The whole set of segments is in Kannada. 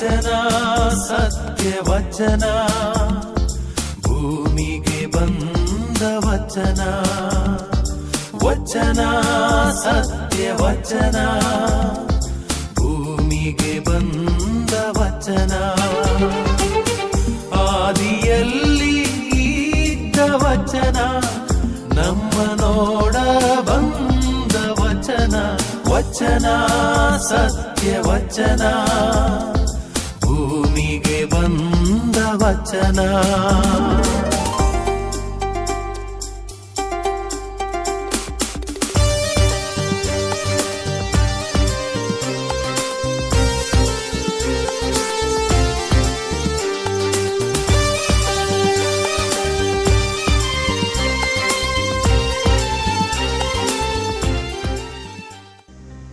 ವಚನ ಸತ್ಯ ವಚನ ಭೂಮಿಗೆ ಬಂದ ವಚನ ವಚನ ಸತ್ಯ ವಚನ ಭೂಮಿಗೆ ಬಂದ ವಚನ ಆದಿಯಲ್ಲಿ ಇದ್ದ ವಚನ ನಮ್ಮ ನೋಡ ಬಂದ ವಚನ ವಚನ ಸತ್ಯ ವಚನ ಭೂಮಿಗೆ ಬಂದ ವಚನ.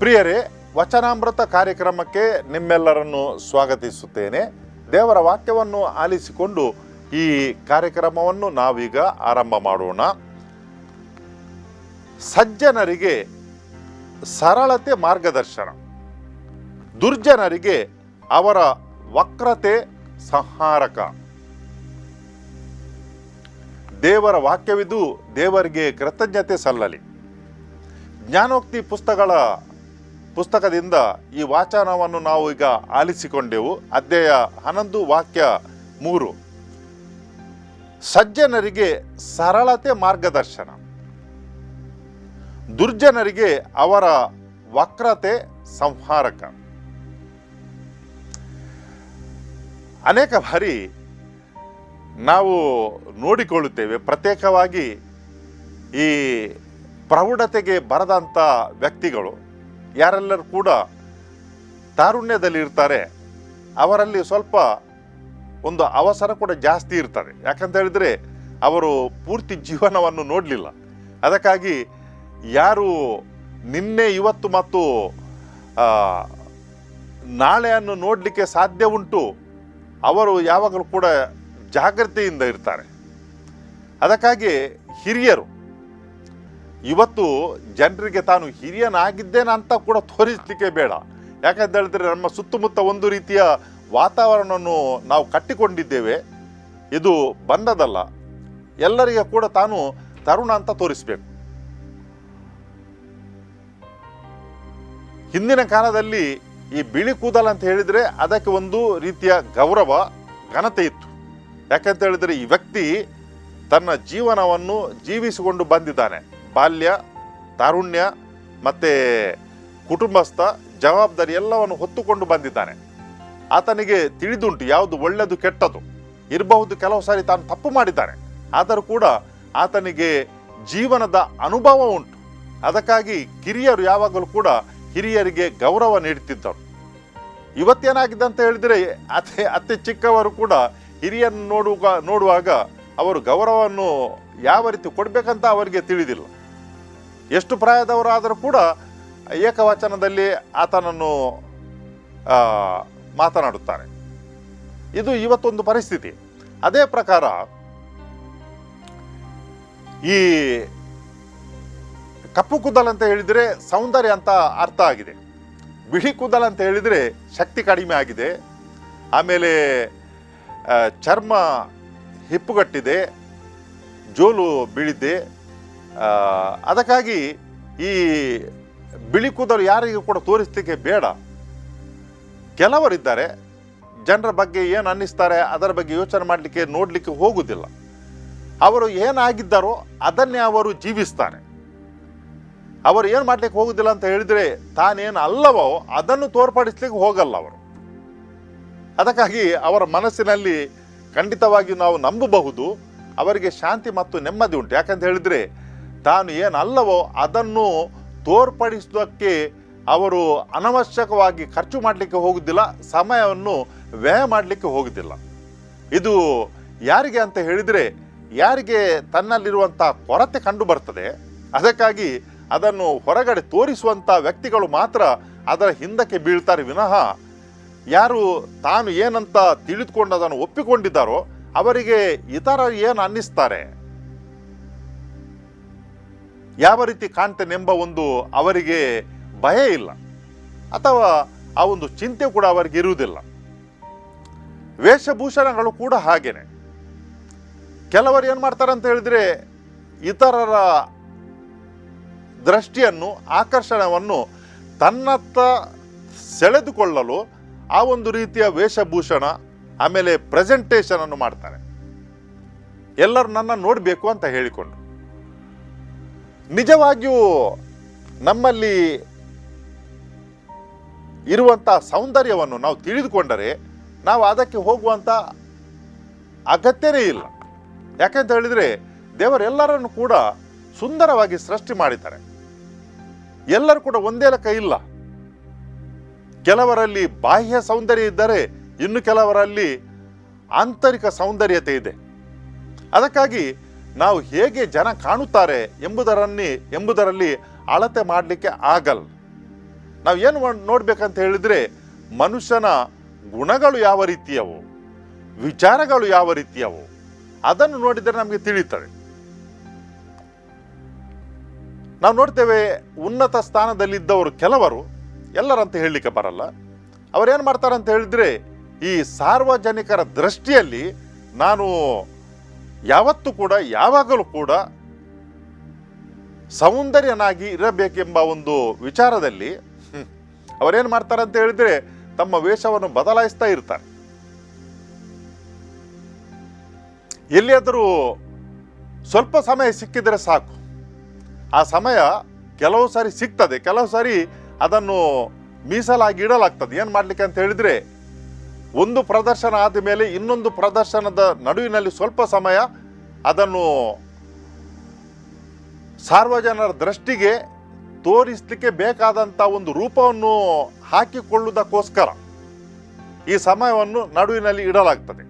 ಪ್ರಿಯರೇ, ವಚನಾಮೃತ ಕಾರ್ಯಕ್ರಮಕ್ಕೆ ನಿಮ್ಮೆಲ್ಲರನ್ನು ಸ್ವಾಗತಿಸುತ್ತೇನೆ. ದೇವರ ವಾಕ್ಯವನ್ನು ಆಲಿಸಿಕೊಂಡು ಈ ಕಾರ್ಯಕ್ರಮವನ್ನು ನಾವೀಗ ಆರಂಭ ಮಾಡೋಣ. ಸಜ್ಜನರಿಗೆ ಸರಳತೆ ಮಾರ್ಗದರ್ಶನ, ದುರ್ಜನರಿಗೆ ಅವರ ವಕ್ರತೆ ಸಂಹಾರಕ. ದೇವರ ವಾಕ್ಯವಿದು ದೇವರಿಗೆ ಕೃತಜ್ಞತೆ ಸಲ್ಲಲಿ. ಜ್ಞಾನೋಕ್ತಿ ಪುಸ್ತಕದಿಂದ ಈ ವಾಚನವನ್ನು ನಾವು ಈಗ ಆಲಿಸಿಕೊಂಡೆವು. ಅಧ್ಯಾಯ 11 ವಾಕ್ಯ 3. ಸಜ್ಜನರಿಗೆ ಸರಳತೆ ಮಾರ್ಗದರ್ಶನ, ದುರ್ಜನರಿಗೆ ಅವರ ವಕ್ರತೆ ಸಂಹಾರಕ. ಅನೇಕ ಬಾರಿ ನಾವು ನೋಡಿಕೊಳ್ಳುತ್ತೇವೆ, ಪ್ರತ್ಯೇಕವಾಗಿ ಈ ಪ್ರೌಢತೆಗೆ ಬರದಂಥ ವ್ಯಕ್ತಿಗಳು ಯಾರೆಲ್ಲರೂ ಕೂಡ ತಾರುಣ್ಯದಲ್ಲಿ ಇರ್ತಾರೆ, ಅವರಲ್ಲಿ ಸ್ವಲ್ಪ ಒಂದು ಅವಸರ ಕೂಡ ಜಾಸ್ತಿ ಇರ್ತದೆ. ಯಾಕಂತ ಹೇಳಿದರೆ ಅವರು ಪೂರ್ತಿ ಜೀವನವನ್ನು ನೋಡಲಿಲ್ಲ. ಅದಕ್ಕಾಗಿ ಯಾರು ನಿನ್ನೆ ಇವತ್ತು ಮತ್ತು ನಾಳೆಯನ್ನು ನೋಡಲಿಕ್ಕೆ ಸಾಧ್ಯ ಉಂಟು, ಅವರು ಯಾವಾಗಲೂ ಕೂಡ ಜಾಗೃತಿಯಿಂದ ಇರ್ತಾರೆ. ಅದಕ್ಕಾಗಿ ಹಿರಿಯರು ಇವತ್ತು ಜನರಿಗೆ ತಾನು ಹಿರಿಯನಾಗಿದ್ದೇನೆ ಅಂತ ಕೂಡ ತೋರಿಸಲಿಕ್ಕೆ ಬೇಡ. ಯಾಕಂತ ಹೇಳಿದ್ರೆ ನಮ್ಮ ಸುತ್ತಮುತ್ತ ಒಂದು ರೀತಿಯ ವಾತಾವರಣವನ್ನು ನಾವು ಕಟ್ಟಿಕೊಂಡಿದ್ದೇವೆ. ಇದು ಬಂದದಲ್ಲ, ಎಲ್ಲರಿಗೆ ಕೂಡ ತಾನು ತರುಣ ಅಂತ ತೋರಿಸಬೇಕು. ಹಿಂದಿನ ಕಾಲದಲ್ಲಿ ಈ ಬಿಳಿ ಕೂದಲು ಅಂತ ಹೇಳಿದರೆ ಅದಕ್ಕೆ ಒಂದು ರೀತಿಯ ಗೌರವ, ಘನತೆ ಇತ್ತು. ಯಾಕಂತ ಹೇಳಿದರೆ ಈ ವ್ಯಕ್ತಿ ತನ್ನ ಜೀವನವನ್ನು ಜೀವಿಸಿಕೊಂಡು ಬಂದಿದ್ದಾನೆ. ಬಾಲ್ಯ, ತಾರುಣ್ಯ ಮತ್ತು ಕುಟುಂಬಸ್ಥ ಜವಾಬ್ದಾರಿ ಎಲ್ಲವನ್ನು ಹೊತ್ತುಕೊಂಡು ಬಂದಿದ್ದಾನೆ. ಆತನಿಗೆ ತಿಳಿದುಂಟು ಯಾವುದು ಒಳ್ಳೆಯದು ಕೆಟ್ಟದು ಇರಬಹುದು. ಕೆಲವು ಸಾರಿ ತಾನು ತಪ್ಪು ಮಾಡಿದ್ದಾನೆ, ಆದರೂ ಕೂಡ ಆತನಿಗೆ ಜೀವನದ ಅನುಭವ ಉಂಟು. ಅದಕ್ಕಾಗಿ ಕಿರಿಯರು ಯಾವಾಗಲೂ ಕೂಡ ಹಿರಿಯರಿಗೆ ಗೌರವ ನೀಡುತ್ತಿದ್ದರು. ಇವತ್ತೇನಾಗಿದೆ ಅಂತ ಹೇಳಿದರೆ ಅತಿ ಚಿಕ್ಕವರು ಕೂಡ ಹಿರಿಯನ್ನು ನೋಡುವಾಗ ಅವರು ಗೌರವವನ್ನು ಯಾವ ರೀತಿ ಕೊಡಬೇಕಂತ ಅವರಿಗೆ ತಿಳಿದಿಲ್ಲ. ಎಷ್ಟು ಪ್ರಾಯದವರಾದರೂ ಕೂಡ ಏಕವಚನದಲ್ಲಿ ಆತನನ್ನು ಮಾತನಾಡುತ್ತಾರೆ. ಇದು ಇವತ್ತೊಂದು ಪರಿಸ್ಥಿತಿ. ಅದೇ ಪ್ರಕಾರ ಈ ಕಪ್ಪು ಕೂದಲು ಅಂತ ಹೇಳಿದರೆ ಸೌಂದರ್ಯ ಅಂತ ಅರ್ಥ ಆಗಿದೆ. ಬಿಳಿ ಕೂದಲು ಅಂತ ಹೇಳಿದರೆ ಶಕ್ತಿ ಕಡಿಮೆ ಆಗಿದೆ. ಆಮೇಲೆ ಚರ್ಮ ಹಿಪ್ಪುಗಟ್ಟಿದೆ, ಜೋಲು ಬೀಳಿದೆ. ಅದಕ್ಕಾಗಿ ಈ ಬಿಳಿ ಕೂದಲು ಯಾರಿಗೂ ಕೂಡ ತೋರಿಸಲಿಕ್ಕೆ ಬೇಡ. ಕೆಲವರಿದ್ದಾರೆ, ಜನರ ಬಗ್ಗೆ ಏನು ಅನ್ನಿಸ್ತಾರೆ ಅದರ ಬಗ್ಗೆ ಯೋಚನೆ ಮಾಡಲಿಕ್ಕೆ ನೋಡಲಿಕ್ಕೆ ಹೋಗುವುದಿಲ್ಲ. ಅವರು ಏನಾಗಿದ್ದಾರೋ ಅದನ್ನೇ ಅವರು ಜೀವಿಸ್ತಾರೆ. ಅವರು ಏನು ಮಾಡಲಿಕ್ಕೆ ಹೋಗುವುದಿಲ್ಲ ಅಂತ ಹೇಳಿದರೆ ತಾನೇನು ಅಲ್ಲವೋ ಅದನ್ನು ತೋರ್ಪಡಿಸ್ಲಿಕ್ಕೆ ಹೋಗಲ್ಲ ಅವರು. ಅದಕ್ಕಾಗಿ ಅವರ ಮನಸ್ಸಿನಲ್ಲಿ ಖಂಡಿತವಾಗಿ ನಾವು ನಂಬಬಹುದು, ಅವರಿಗೆ ಶಾಂತಿ ಮತ್ತು ನೆಮ್ಮದಿ ಉಂಟು. ಯಾಕಂತ ಹೇಳಿದರೆ ತಾನು ಏನಲ್ಲವೋ ಅದನ್ನು ತೋರ್ಪಡಿಸೋದಕ್ಕೆ ಅವರು ಅನವಶ್ಯಕವಾಗಿ ಖರ್ಚು ಮಾಡಲಿಕ್ಕೆ ಹೋಗುವುದಿಲ್ಲ, ಸಮಯವನ್ನು ವ್ಯಯ ಮಾಡಲಿಕ್ಕೆ ಹೋಗುವುದಿಲ್ಲ. ಇದು ಯಾರಿಗೆ ಅಂತ ಹೇಳಿದರೆ ಯಾರಿಗೆ ತನ್ನಲ್ಲಿರುವಂಥ ಕೊರತೆ ಕಂಡು ಬರ್ತದೆ, ಅದಕ್ಕಾಗಿ ಅದನ್ನು ಹೊರಗಡೆ ತೋರಿಸುವಂಥ ವ್ಯಕ್ತಿಗಳು ಮಾತ್ರ ಅದರ ಹಿಂದಕ್ಕೆ ಬೀಳ್ತಾರೆ ವಿನಃ ಯಾರು ತಾನು ಏನಂತ ತಿಳಿದುಕೊಂಡು ಅದನ್ನು ಒಪ್ಪಿಕೊಂಡಿದ್ದಾರೋ ಅವರಿಗೆ ಇತರರು ಏನು ಅನ್ನಿಸ್ತಾರೆ, ಯಾವ ರೀತಿ ಕಾಣ್ತೇನೆಂಬ ಒಂದು ಅವರಿಗೆ ಭಯ ಇಲ್ಲ, ಅಥವಾ ಆ ಒಂದು ಚಿಂತೆ ಕೂಡ ಅವರಿಗೆ ಇರುವುದಿಲ್ಲ. ವೇಷಭೂಷಣಗಳು ಕೂಡ ಹಾಗೇನೆ. ಕೆಲವರು ಏನು ಮಾಡ್ತಾರೆ ಅಂತ ಹೇಳಿದ್ರೆ, ಇತರರ ದೃಷ್ಟಿಯನ್ನು, ಆಕರ್ಷಣೆಯನ್ನು ತನ್ನತ್ತ ಸೆಳೆದುಕೊಳ್ಳಲು ಆ ಒಂದು ರೀತಿಯ ವೇಷಭೂಷಣ, ಆಮೇಲೆ ಪ್ರೆಸೆಂಟೇಷನ್ ಅನ್ನು ಮಾಡ್ತಾರೆ. ಎಲ್ಲರೂ ನನ್ನ ನೋಡಬೇಕು ಅಂತ ಹೇಳಿಕೊಂಡು. ನಿಜವಾಗಿಯೂ ನಮ್ಮಲ್ಲಿ ಇರುವಂಥ ಸೌಂದರ್ಯವನ್ನು ನಾವು ತಿಳಿದುಕೊಂಡರೆ ನಾವು ಅದಕ್ಕೆ ಹೋಗುವಂಥ ಅಗತ್ಯನೇ ಇಲ್ಲ. ಯಾಕೆಂತ ಹೇಳಿದರೆ, ದೇವರೆಲ್ಲರನ್ನು ಕೂಡ ಸುಂದರವಾಗಿ ಸೃಷ್ಟಿ ಮಾಡಿದ್ದಾರೆ. ಎಲ್ಲರೂ ಕೂಡ ಒಂದೇ ಲೆಕ್ಕ ಇಲ್ಲ. ಕೆಲವರಲ್ಲಿ ಬಾಹ್ಯ ಸೌಂದರ್ಯ ಇದ್ದರೆ, ಇನ್ನು ಕೆಲವರಲ್ಲಿ ಆಂತರಿಕ ಸೌಂದರ್ಯತೆ ಇದೆ. ಅದಕ್ಕಾಗಿ ನಾವು ಹೇಗೆ ಜನ ಕಾಣುತ್ತಾರೆ ಎಂಬುದರಲ್ಲಿ ಅಳತೆ ಮಾಡಲಿಕ್ಕೆ ಆಗಲ್ಲ. ನಾವು ಏನು ನೋಡ್ಬೇಕಂತ ಹೇಳಿದ್ರೆ, ಮನುಷ್ಯನ ಗುಣಗಳು ಯಾವ ರೀತಿಯವು, ವಿಚಾರಗಳು ಯಾವ ರೀತಿಯವು, ಅದನ್ನು ನೋಡಿದರೆ ನಮಗೆ ತಿಳಿಯುತ್ತದೆ. ನಾವು ನೋಡ್ತೇವೆ, ಉನ್ನತ ಸ್ಥಾನದಲ್ಲಿದ್ದವರು ಕೆಲವರು, ಎಲ್ಲರಂತ ಹೇಳಲಿಕ್ಕೆ ಬರಲ್ಲ, ಅವರೇನು ಮಾಡ್ತಾರೆ ಅಂತ ಹೇಳಿದ್ರೆ, ಈ ಸಾರ್ವಜನಿಕರ ದೃಷ್ಟಿಯಲ್ಲಿ ನಾನು ಯಾವತ್ತೂ ಕೂಡ, ಯಾವಾಗಲೂ ಕೂಡ ಸೌಂದರ್ಯನಾಗಿ ಇರಬೇಕೆಂಬ ಒಂದು ವಿಚಾರದಲ್ಲಿ ಅವರೇನು ಮಾಡ್ತಾರೆ ಅಂತ ಹೇಳಿದ್ರೆ, ತಮ್ಮ ವೇಷವನ್ನು ಬದಲಾಯಿಸ್ತಾ ಇರ್ತಾರೆ. ಎಲ್ಲಿಯಾದರೂ ಸ್ವಲ್ಪ ಸಮಯ ಸಿಕ್ಕಿದರೆ ಸಾಕು. ಆ ಸಮಯ ಕೆಲವು ಸಾರಿ ಸಿಗ್ತದೆ, ಕೆಲವು ಸಾರಿ ಅದನ್ನು ಮೀಸಲಾಗಿ ಇಡಲಾಗ್ತದೆ. ಏನು ಮಾಡಲಿಕ್ಕೆ ಅಂತ ಹೇಳಿದ್ರೆ, ಒಂದು ಪ್ರದರ್ಶನ ಆದ ಮೇಲೆ ಇನ್ನೊಂದು ಪ್ರದರ್ಶನದ ನಡುವಿನಲ್ಲಿ ಸ್ವಲ್ಪ ಸಮಯ ಅದನ್ನು ಸಾರ್ವಜನರ ದೃಷ್ಟಿಗೆ ತೋರಿಸಲಿಕ್ಕೆ ಬೇಕಾದಂಥ ಒಂದು ರೂಪವನ್ನು ಹಾಕಿಕೊಳ್ಳುವುದಕ್ಕೋಸ್ಕರ ಈ ಸಮಯವನ್ನು ನಡುವಿನಲ್ಲಿ ಇಡಲಾಗ್ತದೆ.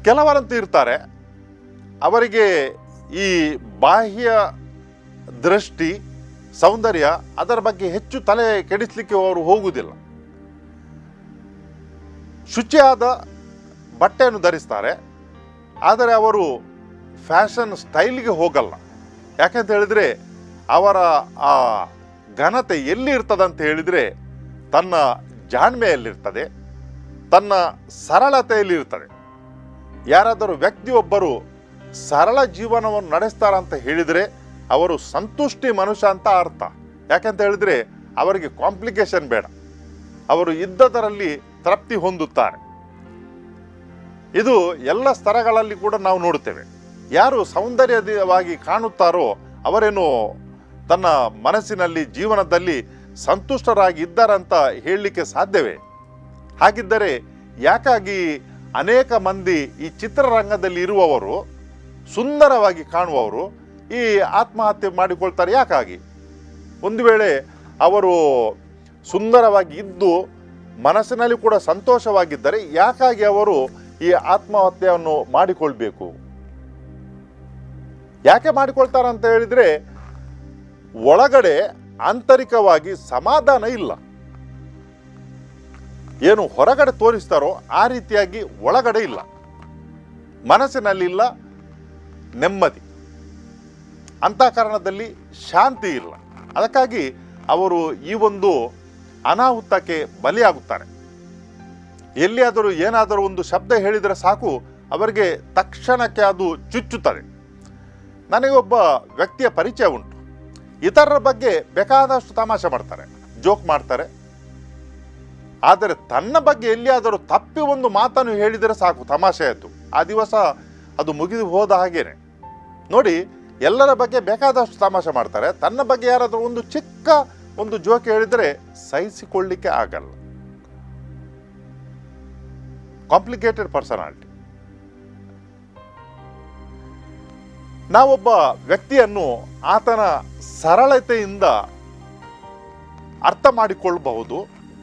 ಕೆಲವರಂತೂ ಇರ್ತಾರೆ, ಅವರಿಗೆ ಈ ಬಾಹ್ಯ ದೃಷ್ಟಿ, ಸೌಂದರ್ಯ, ಅದರ ಬಗ್ಗೆ ಹೆಚ್ಚು ತಲೆ ಕೆಡಿಸಲಿಕ್ಕೆ ಅವರು ಹೋಗುವುದಿಲ್ಲ. ಶುಚಿಯಾದ ಬಟ್ಟೆಯನ್ನು ಧರಿಸ್ತಾರೆ, ಆದರೆ ಅವರು ಫ್ಯಾಷನ್ ಸ್ಟೈಲ್ಗೆ ಹೋಗಲ್ಲ. ಯಾಕೆಂತ ಹೇಳಿದರೆ, ಅವರ ಆ ಘನತೆ ಎಲ್ಲಿ ಇರ್ತದಂತ ಹೇಳಿದರೆ, ತನ್ನ ಜಾಣ್ಮೆಯಲ್ಲಿರ್ತದೆ, ತನ್ನ ಸರಳತೆಯಲ್ಲಿರ್ತದೆ. ಯಾರಾದರೂ ವ್ಯಕ್ತಿಯೊಬ್ಬರು ಸರಳ ಜೀವನವನ್ನು ನಡೆಸ್ತಾರಂತ ಹೇಳಿದರೆ ಅವರು ಸಂತುಷ್ಟಿ ಮನುಷ್ಯ ಅಂತ ಅರ್ಥ. ಯಾಕೆಂತ ಹೇಳಿದರೆ, ಅವರಿಗೆ ಕಾಂಪ್ಲಿಕೇಶನ್ ಬೇಡ, ಅವರು ಇದ್ದದರಲ್ಲಿ ತೃಪ್ತಿ ಹೊಂದುತ್ತಾರೆ. ಇದು ಎಲ್ಲ ಸ್ತರಗಳಲ್ಲಿ ಕೂಡ ನಾವು ನೋಡುತ್ತೇವೆ. ಯಾರು ಸೌಂದರ್ಯವಾಗಿ ಕಾಣುತ್ತಾರೋ ಅವರೇನು ತನ್ನ ಮನಸ್ಸಿನಲ್ಲಿ, ಜೀವನದಲ್ಲಿ ಸಂತುಷ್ಟರಾಗಿ ಇದ್ದಾರಂತ ಹೇಳಲಿಕ್ಕೆ ಸಾಧ್ಯವೇ? ಹಾಗಿದ್ದರೆ ಯಾಕಾಗಿ ಅನೇಕ ಮಂದಿ ಈ ಚಿತ್ರರಂಗದಲ್ಲಿ ಇರುವವರು, ಸುಂದರವಾಗಿ ಕಾಣುವವರು ಈ ಆತ್ಮಹತ್ಯೆ ಮಾಡಿಕೊಳ್ತಾರೆ? ಯಾಕಾಗಿ? ಒಂದು ವೇಳೆ ಅವರು ಸುಂದರವಾಗಿ ಇದ್ದು ಮನಸ್ಸಿನಲ್ಲಿ ಕೂಡ ಸಂತೋಷವಾಗಿದ್ದರೆ ಯಾಕಾಗಿ ಅವರು ಈ ಆತ್ಮಹತ್ಯೆಯನ್ನು ಮಾಡಿಕೊಳ್ಬೇಕು? ಯಾಕೆ ಮಾಡಿಕೊಳ್ತಾರೆ ಅಂತ ಹೇಳಿದರೆ, ಒಳಗಡೆ ಆಂತರಿಕವಾಗಿ ಸಮಾಧಾನ ಇಲ್ಲ. ಏನು ಹೊರಗಡೆ ತೋರಿಸ್ತಾರೋ ಆ ರೀತಿಯಾಗಿ ಒಳಗಡೆ ಇಲ್ಲ, ಮನಸ್ಸಿನಲ್ಲಿಲ್ಲ ನೆಮ್ಮದಿ, ಅಂತಃಕರಣದಲ್ಲಿ ಶಾಂತಿ ಇಲ್ಲ. ಅದಕ್ಕಾಗಿ ಅವರು ಈ ಒಂದು ಅನಾಹುತಕ್ಕೆ ಬಲಿಯಾಗುತ್ತಾರೆ. ಎಲ್ಲಿಯಾದರೂ ಏನಾದರೂ ಒಂದು ಶಬ್ದ ಹೇಳಿದರೆ ಸಾಕು, ಅವರಿಗೆ ತಕ್ಷಣಕ್ಕೆ ಅದು ಚುಚ್ಚುತ್ತದೆ. ನನಗೆ ಒಬ್ಬ ವ್ಯಕ್ತಿಯ ಪರಿಚಯ ಉಂಟು. ಇತರರ ಬಗ್ಗೆ ಬೇಕಾದಷ್ಟು ತಮಾಷೆ ಮಾಡ್ತಾರೆ, ಜೋಕ್ ಮಾಡ್ತಾರೆ. ಆದರೆ ತನ್ನ ಬಗ್ಗೆ ಎಲ್ಲಿಯಾದರೂ ತಪ್ಪಿ ಒಂದು ಮಾತನ್ನು ಹೇಳಿದರೆ ಸಾಕು, ತಮಾಷೆ ಆಯಿತು, ಆ ದಿವಸ ಅದು ಮುಗಿದು ಹೋದ ಹಾಗೇನೆ. ನೋಡಿ, ಎಲ್ಲರ ಬಗ್ಗೆ ಬೇಕಾದಷ್ಟು ತಮಾಷೆ ಮಾಡ್ತಾರೆ, ತನ್ನ ಬಗ್ಗೆ ಯಾರಾದರೂ ಒಂದು ಚಿಕ್ಕ ಒಂದು ಜೋಕ್ ಹೇಳಿದರೆ ಸಹಿಸಿಕೊಳ್ಳಿಕ್ಕೆ ಆಗಲ್ಲ. Complicated personality. ನಾವೊಬ್ಬ ವ್ಯಕ್ತಿಯನ್ನು ಆತನ ಸರಳತೆಯಿಂದ ಅರ್ಥ ಮಾಡಿಕೊಳ್ಳಬಹುದು,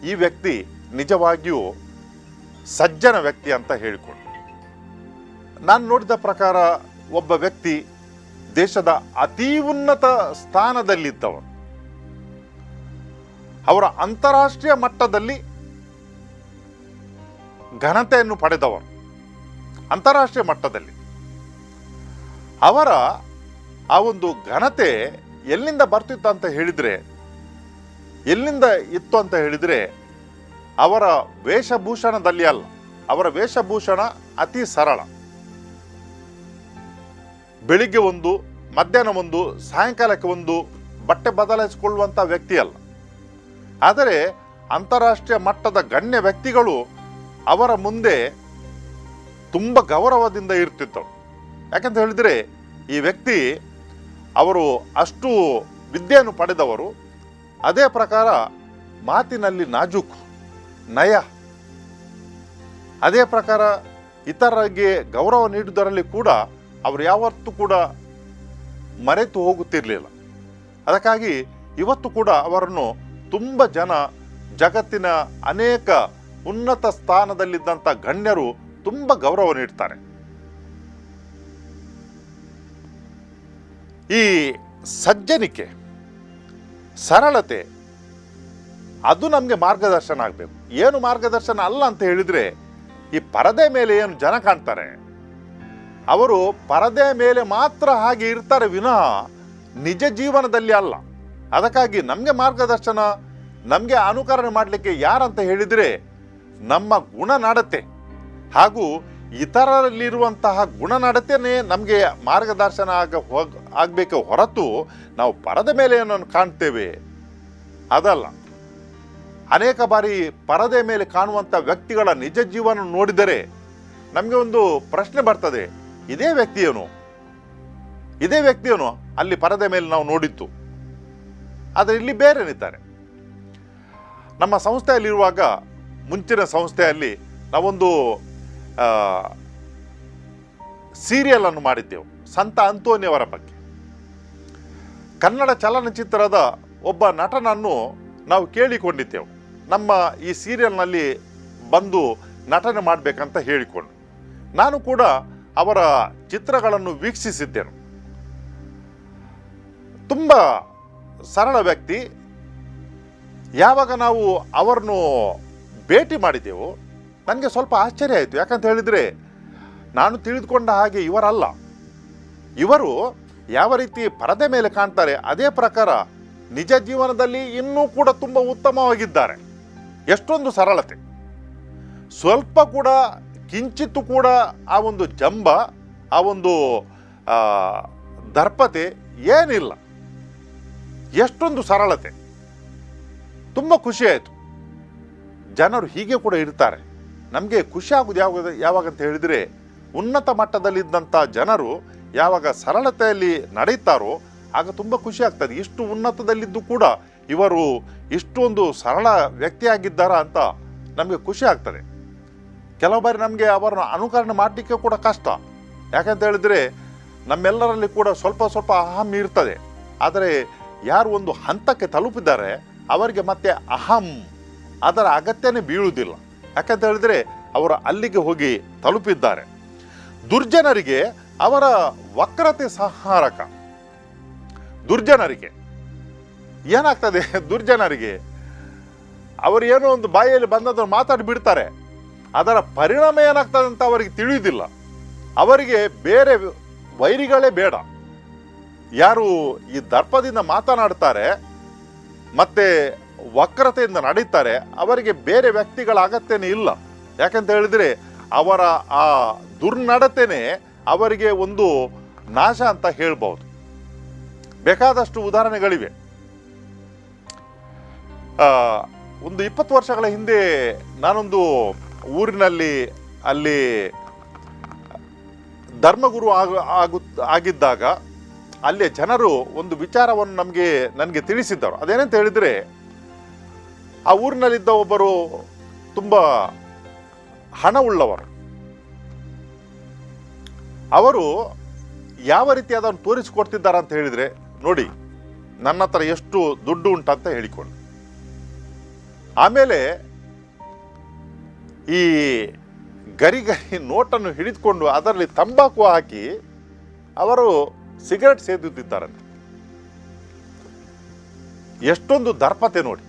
ಈ ವ್ಯಕ್ತಿ ನಿಜವಾಗಿಯೂ ಸಜ್ಜನ ವ್ಯಕ್ತಿ ಅಂತ ಹೇಳಿಕೊಂಡು. ನಾನು ನೋಡಿದ ಪ್ರಕಾರ ಒಬ್ಬ ವ್ಯಕ್ತಿ ದೇಶದ ಅತೀ ಉನ್ನತ ಸ್ಥಾನದಲ್ಲಿದ್ದವರು, ಅವರ ಅಂತಾರಾಷ್ಟ್ರೀಯ ಮಟ್ಟದಲ್ಲಿ ಘನತೆಯನ್ನು ಪಡೆದವರು, ಅಂತಾರಾಷ್ಟ್ರೀಯ ಮಟ್ಟದಲ್ಲಿ. ಅವರ ಆ ಒಂದು ಘನತೆ ಎಲ್ಲಿಂದ ಬರ್ತಿತ್ತು ಅಂತ ಹೇಳಿದರೆ, ಎಲ್ಲಿಂದ ಇತ್ತು ಅಂತ ಹೇಳಿದರೆ, ಅವರ ವೇಷಭೂಷಣದಲ್ಲಿ ಅಲ್ಲ. ಅವರ ವೇಷಭೂಷಣ ಅತಿ ಸರಳ. ಬೆಳಿಗ್ಗೆ ಒಂದು, ಮಧ್ಯಾಹ್ನ ಒಂದು, ಸಾಯಂಕಾಲಕ್ಕೆ ಒಂದು ಬಟ್ಟೆ ಬದಲಾಯಿಸಿಕೊಳ್ಳುವಂಥ ವ್ಯಕ್ತಿ ಅಲ್ಲ. ಆದರೆ ಅಂತಾರಾಷ್ಟ್ರೀಯ ಮಟ್ಟದ ಗಣ್ಯ ವ್ಯಕ್ತಿಗಳು ಅವರ ಮುಂದೆ ತುಂಬ ಗೌರವದಿಂದ ಇರ್ತಿದ್ದವು. ಯಾಕಂತ ಹೇಳಿದರೆ ಈ ವ್ಯಕ್ತಿ ಅವರು ಅಷ್ಟು ವಿದ್ಯೆಯನ್ನು ಪಡೆದವರು. ಅದೇ ಪ್ರಕಾರ ಮಾತಿನಲ್ಲಿ ನಾಜೂಕು, ನಯ, ಅದೇ ಪ್ರಕಾರ ಇತರರಿಗೆ ಗೌರವ ನೀಡುವುದರಲ್ಲಿ ಕೂಡ ಅವರು ಯಾವತ್ತೂ ಕೂಡ ಮರೆತು ಹೋಗುತ್ತಿರಲಿಲ್ಲ. ಅದಕ್ಕಾಗಿ ಇವತ್ತು ಕೂಡ ಅವರನ್ನು ತುಂಬ ಜನ, ಜಗತ್ತಿನ ಅನೇಕ ಉನ್ನತ ಸ್ಥಾನದಲ್ಲಿದ್ದಂಥ ಗಣ್ಯರು ತುಂಬ ಗೌರವ ನೀಡ್ತಾರೆ. ಈ ಸಜ್ಜನಿಕೆ, ಸರಳತೆ, ಅದು ನಮಗೆ ಮಾರ್ಗದರ್ಶನ ಆಗಬೇಕು. ಏನು ಮಾರ್ಗದರ್ಶನ ಅಲ್ಲ ಅಂತ ಹೇಳಿದರೆ, ಈ ಪರದೆ ಮೇಲೆ ಏನು ಜನ ಕಾಣ್ತಾರೆ, ಅವರು ಪರದೆ ಮೇಲೆ ಮಾತ್ರ ಹಾಗೆ ಇರ್ತಾರೆ ವಿನಃ ನಿಜ ಜೀವನದಲ್ಲಿ ಅಲ್ಲ. ಅದಕ್ಕಾಗಿ ನಮಗೆ ಮಾರ್ಗದರ್ಶನ, ನಮಗೆ ಅನುಕರಣೆ ಮಾಡಲಿಕ್ಕೆ ಯಾರಂತ ಹೇಳಿದರೆ ನಮ್ಮ ಗುಣನಡತೆ ಹಾಗೂ ಇತರರಲ್ಲಿರುವಂತಹ ಗುಣನಡತೆಯೇ ನಮಗೆ ಮಾರ್ಗದರ್ಶನ ಆಗಬೇಕು ಹೊರತು ನಾವು ಪರದೆ ಮೇಲೆ ಏನನ್ನು ಕಾಣ್ತೇವೆ ಅದಲ್ಲ. ಅನೇಕ ಬಾರಿ ಪರದೆ ಮೇಲೆ ಕಾಣುವಂಥ ವ್ಯಕ್ತಿಗಳ ನಿಜ ಜೀವನ ನೋಡಿದರೆ ನಮಗೆ ಒಂದು ಪ್ರಶ್ನೆ ಬರ್ತದೆ, ಇದೇ ವ್ಯಕ್ತಿಯೇನು ಅಲ್ಲಿ ಪರದೆ ಮೇಲೆ ನಾವು ನೋಡಿತ್ತು, ಆದರೆ ಇಲ್ಲಿ ಬೇರೆನಿದ್ದಾರೆ. ನಮ್ಮ ಸಂಸ್ಥೆಯಲ್ಲಿರುವಾಗ, ಮುಂಚಿನ ಸಂಸ್ಥೆಯಲ್ಲಿ ನಾವೊಂದು ಸೀರಿಯಲ್ ಅನ್ನು ಮಾಡಿದ್ದೆವು ಸಂತ ಅಂತೋನಿಯವರ ಬಗ್ಗೆ. ಕನ್ನಡ ಚಲನಚಿತ್ರದ ಒಬ್ಬ ನಟನನ್ನು ನಾವು ಕೇಳಿಕೊಂಡಿದ್ದೆವು, ನಮ್ಮ ಈ ಸೀರಿಯಲ್ನಲ್ಲಿ ಬಂದು ನಟನೆ ಮಾಡಬೇಕಂತ ಹೇಳಿಕೊಂಡು. ನಾನು ಕೂಡ ಅವರ ಚಿತ್ರಗಳನ್ನು ವೀಕ್ಷಿಸಿದ್ದೆನು. ತುಂಬ ಸರಳ ವ್ಯಕ್ತಿ. ಯಾವಾಗ ನಾವು ಅವರನ್ನು ಭೇಟಿ ಮಾಡಿದೆವು ನನಗೆ ಸ್ವಲ್ಪ ಆಶ್ಚರ್ಯ ಆಯಿತು. ಯಾಕಂತ ಹೇಳಿದರೆ ನಾನು ತಿಳಿದುಕೊಂಡ ಹಾಗೆ ಇವರಲ್ಲ. ಇವರು ಯಾವ ರೀತಿ ಪರದೆ ಮೇಲೆ ಕಾಣ್ತಾರೆ ಅದೇ ಪ್ರಕಾರ ನಿಜ ಜೀವನದಲ್ಲಿ ಇನ್ನೂ ಕೂಡ ತುಂಬ ಉತ್ತಮವಾಗಿದ್ದಾರೆ. ಎಷ್ಟೊಂದು ಸರಳತೆ, ಸ್ವಲ್ಪ ಕೂಡ ಕಿಂಚಿತ್ತು ಕೂಡ ಆ ಒಂದು ಜಂಬ, ಆ ಒಂದು ದರ್ಪತೆ ಏನಿಲ್ಲ. ಎಷ್ಟೊಂದು ಸರಳತೆ, ತುಂಬ ಖುಷಿಯಾಯಿತು. ಜನರು ಹೀಗೆ ಕೂಡ ಇರ್ತಾರೆ. ನಮಗೆ ಖುಷಿ ಆಗೋದು ಯಾವಾಗಂತ ಹೇಳಿದರೆ, ಉನ್ನತ ಮಟ್ಟದಲ್ಲಿದ್ದಂಥ ಜನರು ಯಾವಾಗ ಸರಳತೆಯಲ್ಲಿ ನಡೀತಾರೋ ಆಗ ತುಂಬ ಖುಷಿ ಆಗ್ತದೆ. ಇಷ್ಟು ಉನ್ನತದಲ್ಲಿದ್ದು ಕೂಡ ಇವರು ಇಷ್ಟೊಂದು ಸರಳ ವ್ಯಕ್ತಿಯಾಗಿದ್ದಾರಾ ಅಂತ ನಮಗೆ ಖುಷಿ ಆಗ್ತದೆ. ಕೆಲವು ಬಾರಿ ನಮಗೆ ಅವರನ್ನು ಅನುಕರಣೆ ಮಾಡಲಿಕ್ಕೆ ಕೂಡ ಕಷ್ಟ. ಯಾಕಂತ ಹೇಳಿದರೆ ನಮ್ಮೆಲ್ಲರಲ್ಲಿ ಕೂಡ ಸ್ವಲ್ಪ ಸ್ವಲ್ಪ ಅಹಂ ಇರ್ತದೆ. ಆದರೆ ಯಾರು ಒಂದು ಹಂತಕ್ಕೆ ತಲುಪಿದ್ದಾರೆ ಅವರಿಗೆ ಮತ್ತೆ ಅಹಂ ಅದರ ಅಗತ್ಯನೇ ಬೀಳುವುದಿಲ್ಲ. ಯಾಕಂತ ಹೇಳಿದರೆ ಅವರು ಅಲ್ಲಿಗೆ ಹೋಗಿ ತಲುಪಿದ್ದಾರೆ. ದುರ್ಜನರಿಗೆ ಅವರ ವಕ್ರತೆ ಸಂಹಾರಕ. ದುರ್ಜನರಿಗೆ ಏನಾಗ್ತದೆ, ದುರ್ಜನರಿಗೆ ಅವರು ಏನೋ ಒಂದು ಬಾಯಲ್ಲಿ ಬಂದದನ್ನು ಮಾತಾಡಿ ಬಿಡ್ತಾರೆ. ಅದರ ಪರಿಣಾಮ ಏನಾಗ್ತದೆ ಅಂತ ಅವರಿಗೆ ತಿಳಿಯುವುದಿಲ್ಲ. ಅವರಿಗೆ ಬೇರೆ ವೈರಿಗಳೇ ಬೇಡ. ಯಾರು ಈ ದರ್ಪದಿಂದ ಮಾತನಾಡ್ತಾರೆ ಮತ್ತೆ ವಕ್ರತೆಯಿಂದ ನಡೀತಾರೆ ಅವರಿಗೆ ಬೇರೆ ವ್ಯಕ್ತಿಗಳ ಅಗತ್ಯನೇ ಇಲ್ಲ. ಯಾಕಂತ ಹೇಳಿದರೆ ಅವರ ಆ ದುರ್ನಡತೆನೇ ಅವರಿಗೆ ಒಂದು ನಾಶ ಅಂತ ಹೇಳ್ಬೋದು. ಬೇಕಾದಷ್ಟು ಉದಾಹರಣೆಗಳಿವೆ. ಒಂದು 20 ವರ್ಷಗಳ ಹಿಂದೆ ನಾನೊಂದು ಊರಿನಲ್ಲಿ ಅಲ್ಲಿ ಧರ್ಮಗುರು ಆಗಿದ್ದಾಗ ಅಲ್ಲೇ ಜನರು ಒಂದು ವಿಚಾರವನ್ನು ನನಗೆ ತಿಳಿಸಿದ್ದರು. ಅದೇನಂತ ಹೇಳಿದರೆ, ಆ ಊರಿನಲ್ಲಿದ್ದ ಒಬ್ಬರು ತುಂಬ ಹಣವುಳ್ಳವರು. ಅವರು ಯಾವ ರೀತಿ ಅದನ್ನು ತೋರಿಸಿಕೊಡ್ತಿದ್ದಾರೆ ಅಂತ ಹೇಳಿದರೆ, ನೋಡಿ ನನ್ನ ಹತ್ರ ಎಷ್ಟು ದುಡ್ಡು ಉಂಟಂತ ಹೇಳಿಕೊಂಡು, ಆಮೇಲೆ ಈ ಗರಿ ನೋಟನ್ನು ಹಿಡಿದುಕೊಂಡು ಅದರಲ್ಲಿ ತಂಬಾಕು ಹಾಕಿ ಅವರು ಸಿಗರೆಟ್ ಸೇದುತ್ತಿದ್ದಾರಂತೆ. ಎಷ್ಟೊಂದು ದರ್ಪತೆ ನೋಡಿ.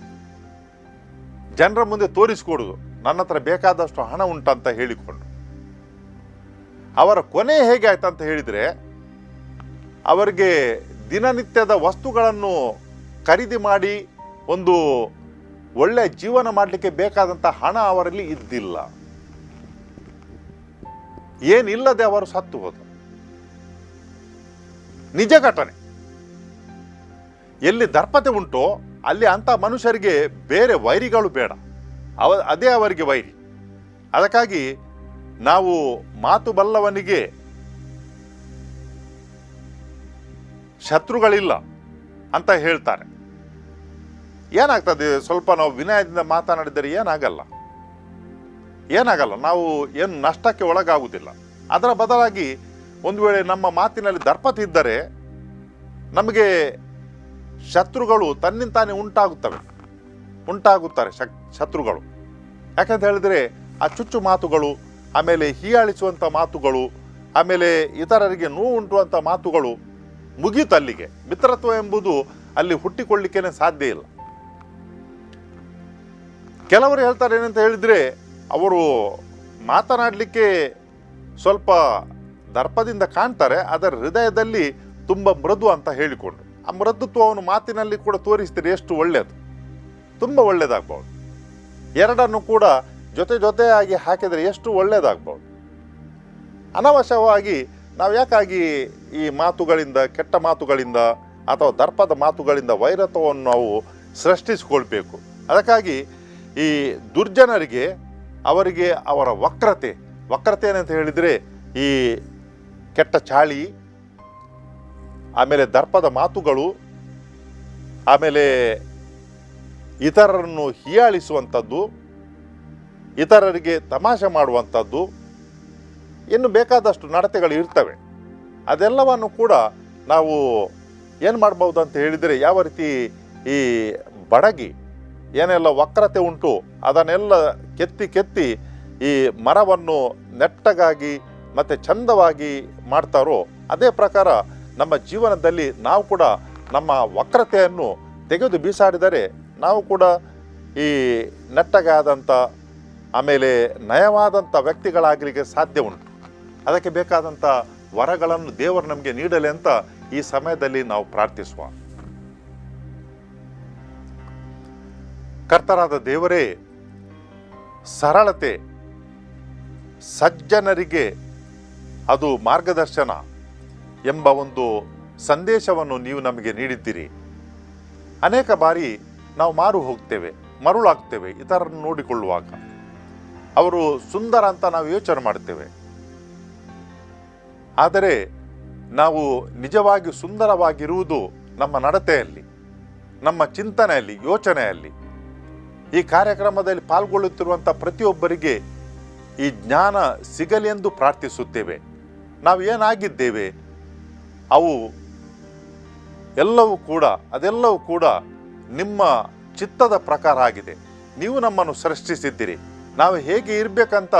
ಜನರ ಮುಂದೆ ತೋರಿಸಿಕೊಡುದು ನನ್ನ ಹತ್ರ ಬೇಕಾದಷ್ಟು ಹಣ ಉಂಟಂತ ಹೇಳಿಕೊಂಡು. ಅವರ ಕೊನೆ ಹೇಗೆ ಆಯ್ತಂತ ಹೇಳಿದರೆ, ಅವರಿಗೆ ದಿನನಿತ್ಯದ ವಸ್ತುಗಳನ್ನು ಖರೀದಿ ಮಾಡಿ ಒಂದು ಒಳ್ಳೆ ಜೀವನ ಮಾಡಲಿಕ್ಕೆ ಬೇಕಾದಂಥ ಹಣ ಅವರಲ್ಲಿ ಇದ್ದಿಲ್ಲ. ಏನಿಲ್ಲದೆ ಅವರು ಸತ್ತು ಹೋದರು. ನಿಜ ಘಟನೆ. ಎಲ್ಲಿ ದರ್ಪತೆ ಉಂಟೋ ಅಲ್ಲಿ ಅಂಥ ಮನುಷ್ಯರಿಗೆ ಬೇರೆ ವೈರಿಗಳು ಬೇಡ, ಅದೇ ಅವರಿಗೆ ವೈರಿ. ಅದಕ್ಕಾಗಿ ನಾವು ಮಾತು ಬಲ್ಲವನಿಗೆ ಶತ್ರುಗಳಿಲ್ಲ ಅಂತ ಹೇಳ್ತಾರೆ. ಏನಾಗ್ತದೆ, ಸ್ವಲ್ಪ ನಾವು ವಿನಯದಿಂದ ಮಾತನಾಡಿದರೆ ಏನಾಗಲ್ಲ. ನಾವು ಏನು ನಷ್ಟಕ್ಕೆ ಒಳಗಾಗುವುದಿಲ್ಲ. ಅದರ ಬದಲಾಗಿ ಒಂದು ವೇಳೆ ನಮ್ಮ ಮಾತಿನಲ್ಲಿ ದರ್ಪತೆ ಇದ್ದರೆ ನಮಗೆ ಶತ್ರುಗಳು ತನ್ನಿಂತಾನೇ ಉಂಟಾಗುತ್ತಾರೆ ಶತ್ರುಗಳು. ಯಾಕಂತ ಹೇಳಿದರೆ ಆ ಚುಚ್ಚು ಮಾತುಗಳು, ಆಮೇಲೆ ಹೀಯಾಳಿಸುವಂಥ ಮಾತುಗಳು, ಆಮೇಲೆ ಇತರರಿಗೆ ನೋವು ಉಂಟುವಂಥ ಮಾತುಗಳು ಮುಗಿಯುತ್ತಲ್ಲಿಗೆ. ಮಿತ್ರತ್ವ ಎಂಬುದು ಅಲ್ಲಿ ಹುಟ್ಟಿಕೊಳ್ಳಿಕ್ಕೇನೆ ಸಾಧ್ಯ ಇಲ್ಲ. ಕೆಲವರು ಹೇಳ್ತಾರೆ ಏನಂತ ಹೇಳಿದರೆ, ಅವರು ಮಾತನಾಡಲಿಕ್ಕೆ ಸ್ವಲ್ಪ ದರ್ಪದಿಂದ ಕಾಣ್ತಾರೆ, ಅದರ ಹೃದಯದಲ್ಲಿ ತುಂಬ ಮೃದು ಅಂತ ಹೇಳಿಕೊಂಡು ಆ ಮೃದುತ್ವವನ್ನು ಮಾತಿನಲ್ಲಿ ಕೂಡ ತೋರಿಸ್ತೀರಿ. ಎಷ್ಟು ಒಳ್ಳೆಯದು, ತುಂಬ ಒಳ್ಳೆಯದಾಗ್ಬೋದು. ಎರಡನ್ನು ಕೂಡ ಜೊತೆಯಾಗಿ ಹಾಕಿದರೆ ಎಷ್ಟು ಒಳ್ಳೆಯದಾಗ್ಬೋದು. ಅನವಶ್ಯವಾಗಿ ನಾವು ಯಾಕಾಗಿ ಈ ಮಾತುಗಳಿಂದ, ಕೆಟ್ಟ ಮಾತುಗಳಿಂದ ಅಥವಾ ದರ್ಪದ ಮಾತುಗಳಿಂದ ವೈರತ್ವವನ್ನು ನಾವು ಸೃಷ್ಟಿಸಿಕೊಳ್ಬೇಕು? ಅದಕ್ಕಾಗಿ ಈ ದುರ್ಜನರಿಗೆ, ಅವರಿಗೆ ಅವರ ವಕ್ರತೆ ಏನಂತ ಹೇಳಿದರೆ ಈ ಕೆಟ್ಟ ಚಾಳಿ, ಆಮೇಲೆ ದರ್ಪದ ಮಾತುಗಳು, ಆಮೇಲೆ ಇತರರನ್ನು ಹೀಯಾಳಿಸುವಂಥದ್ದು, ಇತರರಿಗೆ ತಮಾಷೆ ಮಾಡುವಂಥದ್ದು, ಇನ್ನು ಬೇಕಾದಷ್ಟು ನಡತೆಗಳು ಇರ್ತವೆ. ಅದೆಲ್ಲವನ್ನು ಕೂಡ ನಾವು ಏನು ಮಾಡ್ಬೋದು ಅಂತ ಹೇಳಿದರೆ, ಯಾವ ರೀತಿ ಈ ಬಡಗಿ ಏನೆಲ್ಲ ವಕ್ರತೆ ಉಂಟು ಅದನ್ನೆಲ್ಲ ಕೆತ್ತಿ ಈ ಮರವನ್ನು ನೆಟ್ಟಗಾಗಿ ಮತ್ತು ಚಂದವಾಗಿ ಮಾಡ್ತಾರೋ, ಅದೇ ಪ್ರಕಾರ ನಮ್ಮ ಜೀವನದಲ್ಲಿ ನಾವು ಕೂಡ ನಮ್ಮ ವಕ್ರತೆಯನ್ನು ತೆಗೆದು ಬೀಸಾಡಿದರೆ ನಾವು ಕೂಡ ಈ ನೆಟ್ಟಗಾದಂಥ, ಆಮೇಲೆ ನಯವಾದಂಥ ವ್ಯಕ್ತಿಗಳಾಗಲಿಕ್ಕೆ ಸಾಧ್ಯ ಉಂಟು. ಅದಕ್ಕೆ ಬೇಕಾದಂಥ ವರಗಳನ್ನು ದೇವರು ನಮಗೆ ನೀಡಲಿ ಅಂತ ಈ ಸಮಯದಲ್ಲಿ ನಾವು ಪ್ರಾರ್ಥಿಸುವ. ಕರ್ತನಾದ ದೇವರೇ, ಸರಳತೆ ಸಜ್ಜನರಿಗೆ ಅದು ಮಾರ್ಗದರ್ಶನ ಎಂಬ ಒಂದು ಸಂದೇಶವನ್ನು ನೀವು ನಮಗೆ ನೀಡಿದ್ದೀರಿ. ಅನೇಕ ಬಾರಿ ನಾವು ಮರುಳಾಗ್ತೇವೆ ಇತರರನ್ನು ನೋಡಿಕೊಳ್ಳುವಾಗ. ಅವರು ಸುಂದರ ಅಂತ ನಾವು ಯೋಚನೆ ಮಾಡ್ತೇವೆ, ಆದರೆ ನಾವು ನಿಜವಾಗಿ ಸುಂದರವಾಗಿರುವುದು ನಮ್ಮ ನಡತೆಯಲ್ಲಿ, ನಮ್ಮ ಚಿಂತನೆಯಲ್ಲಿ, ಯೋಚನೆಯಲ್ಲಿ. ಈ ಕಾರ್ಯಕ್ರಮದಲ್ಲಿ ಪಾಲ್ಗೊಳ್ಳುತ್ತಿರುವಂಥ ಪ್ರತಿಯೊಬ್ಬರಿಗೆ ಈ ಜ್ಞಾನ ಸಿಗಲಿ ಎಂದು ಪ್ರಾರ್ಥಿಸುತ್ತೇವೆ. ನಾವು ಏನಾಗಿದ್ದೇವೆ ಅದೆಲ್ಲವೂ ಕೂಡ ನಿಮ್ಮ ಚಿತ್ತದ ಪ್ರಕಾರ ಆಗಿದೆ. ನೀವು ನಮ್ಮನ್ನು ಸೃಷ್ಟಿಸಿದ್ದೀರಿ. ನಾವು ಹೇಗೆ ಇರಬೇಕಂತ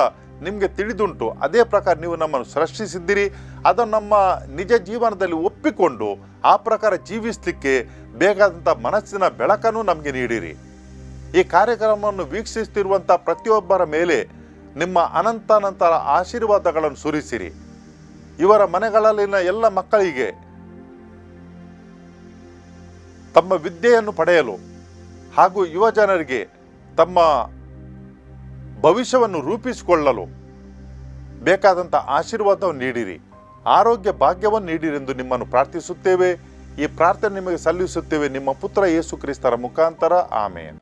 ನಿಮಗೆ ತಿಳಿದುಂಟು. ಅದೇ ಪ್ರಕಾರ ನೀವು ನಮ್ಮನ್ನು ಸೃಷ್ಟಿಸಿದ್ದೀರಿ. ಅದನ್ನು ನಮ್ಮ ನಿಜ ಜೀವನದಲ್ಲಿ ಒಪ್ಪಿಕೊಂಡು ಆ ಪ್ರಕಾರ ಜೀವಿಸಲಿಕ್ಕೆ ಬೇಕಾದಂಥ ಮನಸ್ಸಿನ ಬೆಳಕನ್ನು ನಮಗೆ ನೀಡಿರಿ. ಈ ಕಾರ್ಯಕ್ರಮವನ್ನು ವೀಕ್ಷಿಸುತ್ತಿರುವಂಥ ಪ್ರತಿಯೊಬ್ಬರ ಮೇಲೆ ನಿಮ್ಮ ಅನಂತರ ಆಶೀರ್ವಾದಗಳನ್ನು ಸುರಿಸಿರಿ. ಇವರ ಮನೆಗಳಲ್ಲಿನ ಎಲ್ಲ ಮಕ್ಕಳಿಗೆ ತಮ್ಮ ವಿದ್ಯೆಯನ್ನು ಪಡೆಯಲು ಹಾಗೂ ಯುವ ಜನರಿಗೆ ತಮ್ಮ ಭವಿಷ್ಯವನ್ನು ರೂಪಿಸಿಕೊಳ್ಳಲು ಬೇಕಾದಂಥ ಆಶೀರ್ವಾದವನ್ನು ನೀಡಿರಿ. ಆರೋಗ್ಯ ಭಾಗ್ಯವನ್ನು ನೀಡಿರಿ ಎಂದು ನಿಮ್ಮನ್ನು ಪ್ರಾರ್ಥಿಸುತ್ತೇವೆ. ಈ ಪ್ರಾರ್ಥನೆ ನಿಮಗೆ ಸಲ್ಲಿಸುತ್ತೇವೆ ನಿಮ್ಮ ಪುತ್ರ ಯೇಸು ಕ್ರಿಸ್ತರ ಮುಖಾಂತರ. ಆಮೇನ್.